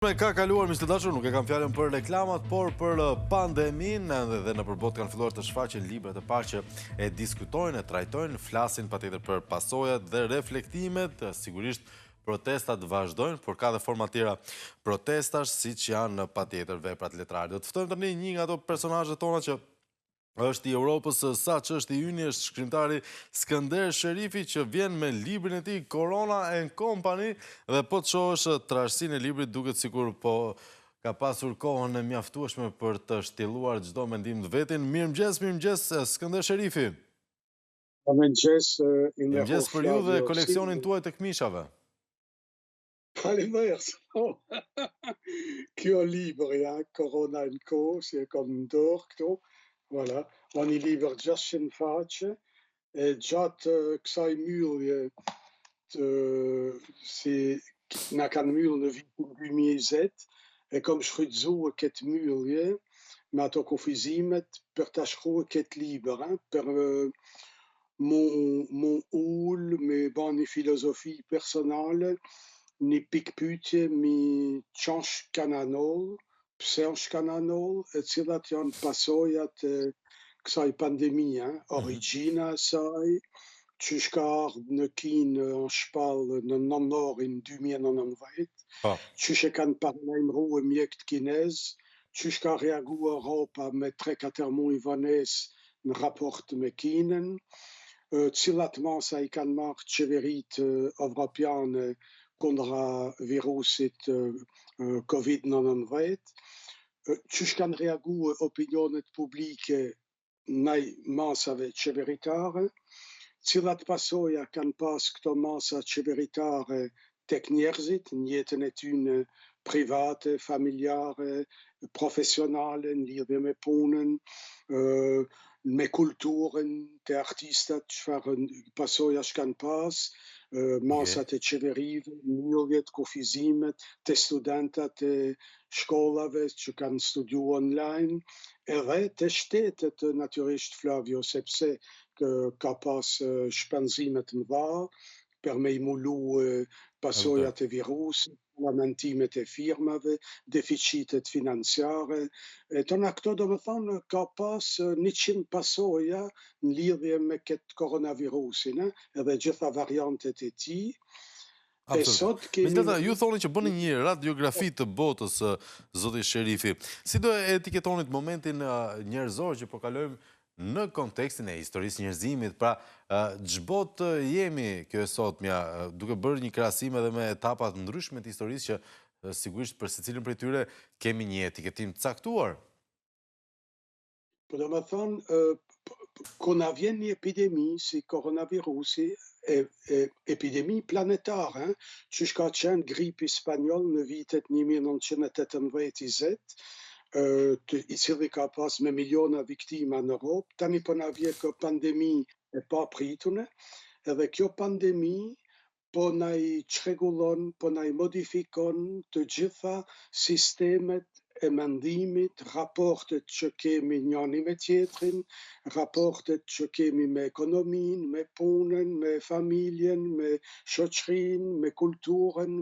Me ka kaluar, miq të dashur, nuk e kam fjalën për reklamat, por për pandeminë dhe në përbot kanë filluar të shfaqen libra të parë që e diskutojnë, e trajtojnë, flasin patjetër për pasojat dhe reflektimet. Sigurisht protestat vazhdojnë, por ka dhe forma tjera protestash, siç janë patjetër veprat letrare. Do të ftojmë tani një nga ato personazhet tona që është i Europës sa që është i yni, është shkrimtari Skënder Sherifi që vjen me librin e tij Corona and Company dhe po të shohësh trashësinë e librit duket sikur po ka pasur kohën e mjaftueshme për të shtjelluar çdo mendim të vetin. Mirëmëngjes, Skënder Sherifi. Mëngjes Mirëmëngjes inderuar për ju dhe Flavio koleksionin Silva. tuaj të këmishave. Faleminderit. Kjo libër, ja, Corona and Co, si e kam dorë këtu. Voilà. Unë i libër 600 faqe e gjatë kësaj mbyllje si na kanë mbyllë në vitin 2020 e kam shfrytzuar këtë mbyllje me ato kufizimet për ta shkruar këtë libër, për mu ul me ba një filozofi personale, një pikpyetje mi ç'është shkananol, pse është shkananol, e cilat janë pasojat e kësaj pandemie, origjina e saj, ç'është ka ardhur në Kinë në shpallë në nëntorin 2019, Po. ç'është e kanë paralajmëruar mjekët kinezë, ç'është ka reaguar Europa me 3-4 muaj vonesë në raport me Kinën, cilat masa i kanë marrë qeveritë evropiane kundra virusit COVID-19, ç'është kanë reaguar opinionet publike ndaj masave qeveritare, cilat pasoja kanë pas këto masa qeveritare tek njerëzit, në jetën e tyre private, familjare, profesionale, në lidhje me punën, me kulturën të artistat, çfarë pasojash kanë pas, masat e qeverive, mbylljet, kufizimet, të studentat e shkollave që kanë studiu online, edhe të shtetet natyrisht Flavio, sepse ka pas shpenzime të mëdha për me i mulu pasojat e virusit, lamentimet e firmave, deficitet financiare. Tona këto do më thonë ka pas 100 pasoja në lidhje me këtë koronavirusin, edhe gjitha variantet e tij. E sot kemi Megjithatë, ju thoni që bëni një radiografi të botës, zoti Sherifi. Si do e etiketonit momentin njerëzor që po kalojmë në kontekstin e historisë njerëzimit, pra ç'botë jemi kjo e sotmja, duke bërë një krahasim edhe me etapat ndryshme të historisë që sigurisht për secilin prej tyre kemi një etiketim të caktuar. Po do më thonë, kur na vjen një epidemi si koronavirusi, epidemi planetare, që ka qenë gripi spanjoll në vitet 1918-20, i cili ka pas me miliona viktima në Europë, tani po na vjen kjo pandemi e papritune, edhe kjo pandemi po na i çrregullon, po na i modifikon të gjitha sistemet e mendimit, raportet që kemi njëri me tjetrin, raportet që kemi me ekonominë, me punën, me familjen, me shoqërinë, me kulturën,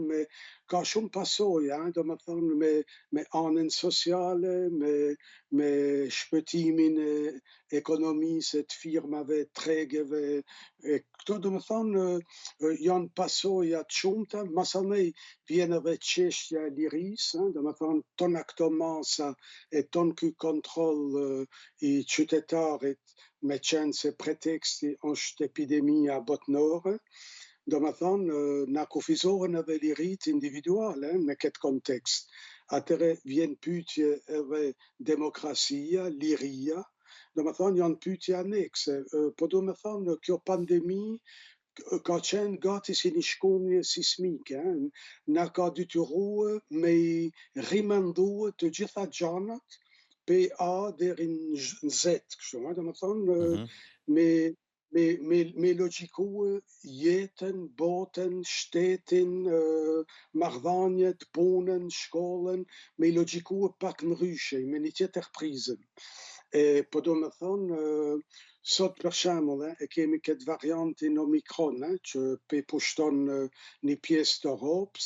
ka shumë pasoja, do më thonë me anën sociale, me shpëtimin e ekonomisë, të firmave, tregeve, këto do më thonë janë pasoja të shumta, masanej vjen edhe çështja e lirisë, do më thonë tona këto masa e ton ky kontroll i qytetarit me qenë se preteksti është epidemia botnore, do më thonë na kufizohen edhe lirit individuale me këtë kontekst. Atëre vjen pyetje edhe demokracia, liria, do më thonë janë pyetje anekse, po do më thonë kjo pandemi ka qenë gati si një shkëmbje sismike, na ka detyruar me i rimendu të gjitha gjanat prej A deri në Z, kështu, do të thonë me logjikue jetën, botën, shtetin, marrëdhëniet, punën, shkollën, me logjikue pak ndryshe, me një tjetër prizëm. Po do më thonë, sot për shembull, e kemi këtë variantin Omikron, që pe pushton një pjesë të Europës,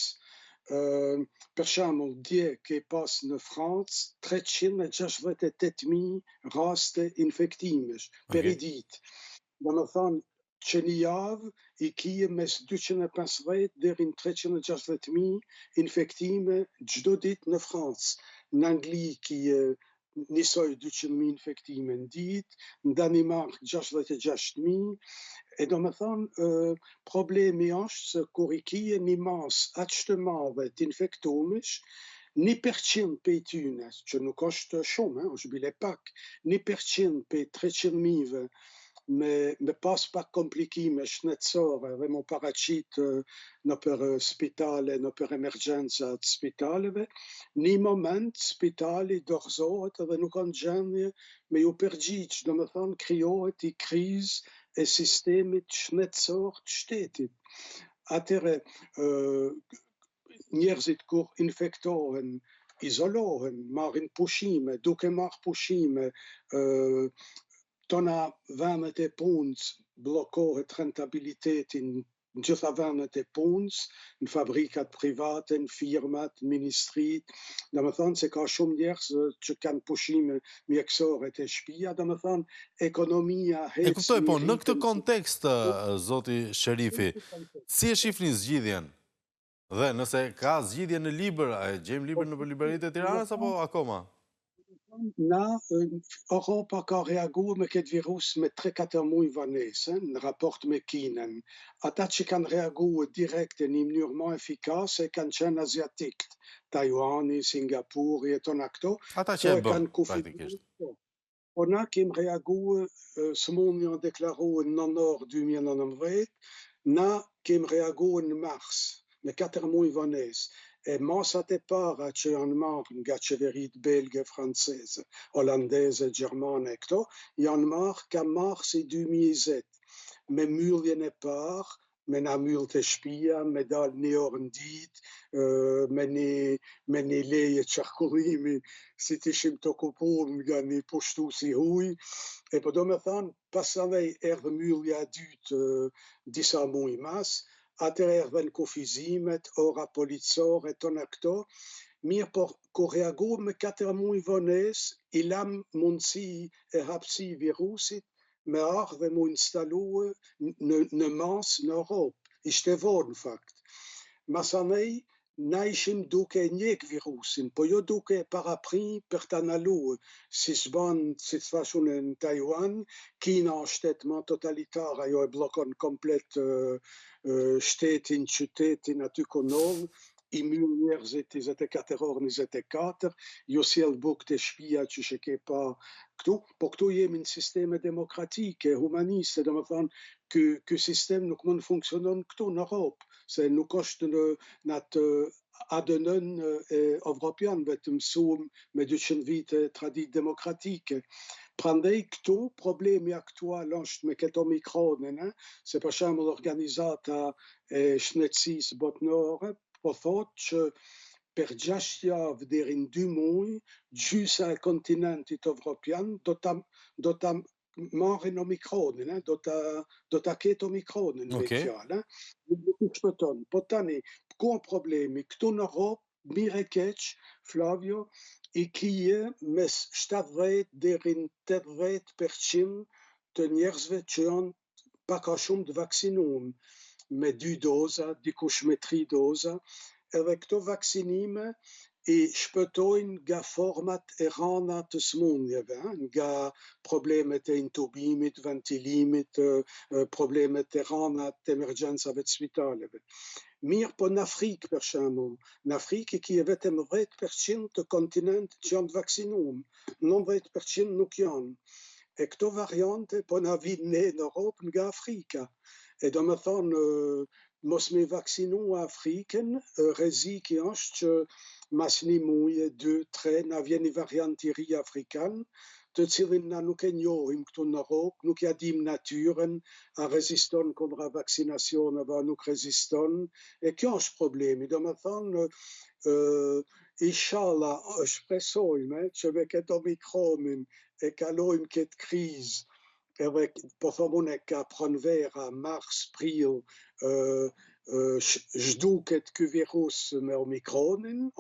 per exempel, die che passano in Francia, trecin già svete tetmi raste infectimes, per Ok. idit. Dan van Cheniav, i kie mes ducene pensvet der in trecin già svetmi infectime jdodit na France. Nangli qui nisoi ducemi infectime dit, Danemark già svete giastmi, et dan van problemi as korikie ni mas atstemavet infectomisch, ni percin pe tunes, ce nu cost chom, je bile pak, ni percin pe trecin mive, me pas pas compliqué, me schnetzor, vraiment paracit no per spitale, no per emergenza spitale, ni moment spitali dorzo, ave nu kan genie, me jo pergic, do me fan crio die crise e systemit schnetzor stetit. Atere nierzit kur infectoren, isoloren, mar in pushime, duke mar pushime, tona vanete punts blocco et rentabilität in Giusta vanete punts, in fabricat privaten, firmat, ministrit, Damathan se ca shumdiers, ce can pushime mi exor et spia, Damathan economia E hec kuptoj, po në këtë miriten. kontekst, zoti Sherifi, si e shifni zgjidhjen? Dhe nëse ka zgjidhje në libër, a e gjejmë libër në libraritë e Tiranës apo akoma? Na, Europa ka reaguar me këtë virus me 3-4 muaj vanes, në raport me Kinën. Ata që kanë reaguar direkt në mënyrë më efikase kanë qenë asiatikët, Taiwani, Singapuri e tona këto. Ata që Këto e e bën, kanë kufizuar. praktikisht. Po na kemi reaguar, sëmundjen janë deklaruar në nënor 2019, na kemi reaguar në mars, me 4 muaj vanes. E masat e para që janë marrë nga qeverit belge, franceze, holandeze, gjermane e këto, janë marrë ka marsi 2020, me mylljen e parë, me na myllë të shtëpia, me dalë një orë në ditë, me një leje qarkullimi, si të ishim të okupuar nga një pushtu si huj, e po do me thanë, pasandej erdhe myllja e dytë disa muaj mas, atër erdhen kufizimet, ora policore, tona këto, mirë por ku reaguar me 4 muaj vones, i lam mundësi e hapësi virusit me ardhe mu instalue në mas në Europë. Ishte vonë, në fakt. Masanej, na ishim duke njek virusin, po jo duke parapri për të analuar, si s'ban situacion në Taiwan, Kina është shtet më totalitar, ajo e blokon komplet shtetin, qytetin aty ku ndodh, i myll njerëzit 24 orë 24, jo sjell bukë të shtëpia që she ke pa këtu, po këtu jemi në sisteme demokratike, humaniste, do me thonë, ky sistem nuk mund funksionon këtu në Europë, se nuk është në atë ADN e Evropianëve të mësuar me 200 vite traditë demokratike. Prandaj këtu problemi aktual është me këtë omikronin, se për shembull organizata e shëndetësisë botërore po thotë që per 6 javë deri në 2 muaj, gjysa e kontinentit evropian do ta marrin omikronin, do ta ketë omikronin me Okej. fjalë. Nuk shpëton. Po tani, ku është problemi? Këtu në Europë, mire keq, Flavio, i kije mes 70 deri në 80% të njerëzve që janë pak a shumë të vaksinuar me 2 doza, dikush me 3 doza, edhe këto vaksinime i shpëtojnë nga format e rana të smundjeve, nga problemet e intubimit, ventilimit, problemet e rana të emergjensave të spitaleve. Mirë po në Afrikë, për shembull, në Afrikë ki e vetëm 10% të kontinentit që janë të vaksinuar, 90% nuk janë. E këto variante po na vinë ne në Europë nga Afrika. E do me thonë, mos me vaksinu Afrikën, rreziki është që mas një muaje, 2-3, na vjen një variant i ri afrikan, të cilin na nuk e njohim këtu në Europë, nuk ja dim natyrën, a reziston kundra vaksinacioneve, a nuk reziston, e kjo është problemi. Do me thonë, inshallah, shpresojme që me këtë omikronin e kalojmë këtë krizë, edhe po thomune ka pranvera, mars, prill, zhduket ky virus me Omikronin,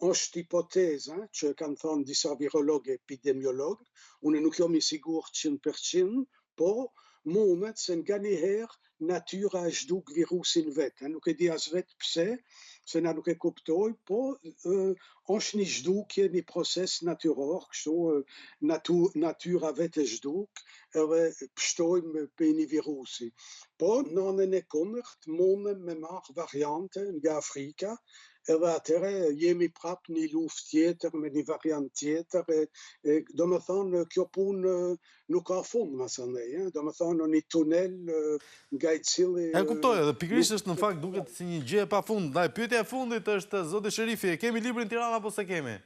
është hipotezë që kanë thënë disa virologë epidemiolog, unë nuk jam i sigurt 100%, po mundet se nganjëherë natyra e zhduk virusin vetë. Nuk e di as vetë pse, se na nuk e kuptoj, po është një zhdukje, një proces natyror, kështu natyra vetë e zhduk, edhe pështojmë për një virusi. Po, në anën e kundërt, mundem me marrë variante nga Afrika, edhe atëre jemi prap një luftë tjetër me një variant tjetër, do me thonë kjo punë nuk ka fund masanej, do me thonë në një tunel nga i cili... E kuptoj, edhe pikërisht është në fakt duket si një gjë e pafund. Ndaj pyetja e fundit është zoti Sherifi, e kemi librin Tirana apo se kemi?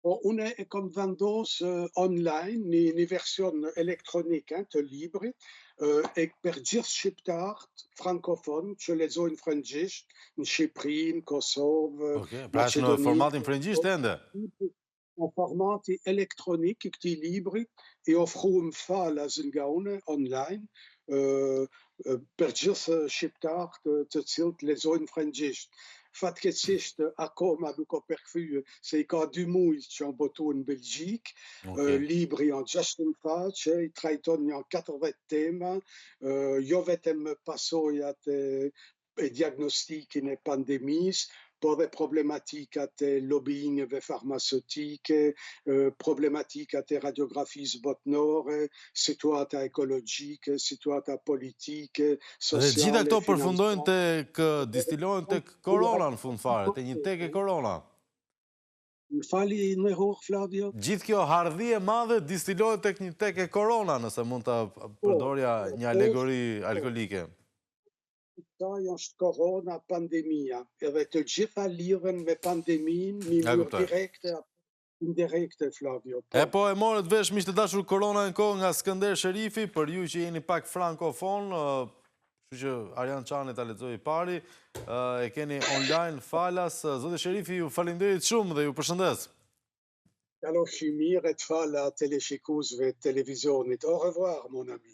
Po, unë e kam vendos online një version elektronik të librit, për gjithë shqiptarët frankofon që lexojnë frëngjisht në Shqipëri, në Kosovë, Pra është në formatin frëngjisht ende? Në formati elektronik i këtij libri i ofruam falas nga unë online për gjithë shqiptarët të cilët lexojnë frëngjisht. Fatkeqësisht akoma nuk o përkthyer, se i ka 2 muaj që janë botu në Belgjik. Libri janë 600 faqe, i trajton janë 40 tema, jo vetëm pasojat e diagnostikin e pandemisë, po dhe problematikat e lobbyingeve farmaceutike, problematikat e radiografisë botnore, situata ekologjike, situata politike, sociale... Dhe gjitha këto përfundojnë distilohen tek korona në fund fare, te një tek e korona. Më fali në herë, Flavio? Gjithë kjo hardhi e madhe distilohet tek një tek e korona, nëse mund të përdorja një alegori alkolike. Këta është korona, pandemia, edhe të gjitha lidhen me pandemin, një mënyrë direkte apo indirekte, Flavio. E po e morët vesh miq të dashur korona në kohë nga Skënder Sherifi, për ju që jeni pak frankofon, kështu që Arjan Çani ta lexoi pari, e keni online falas. Zoti Sherifi, ju falenderit shumë dhe ju përshëndes. Kalofshi mirë, të fala teleshikuesve të televizionit. Au revoir, mon ami.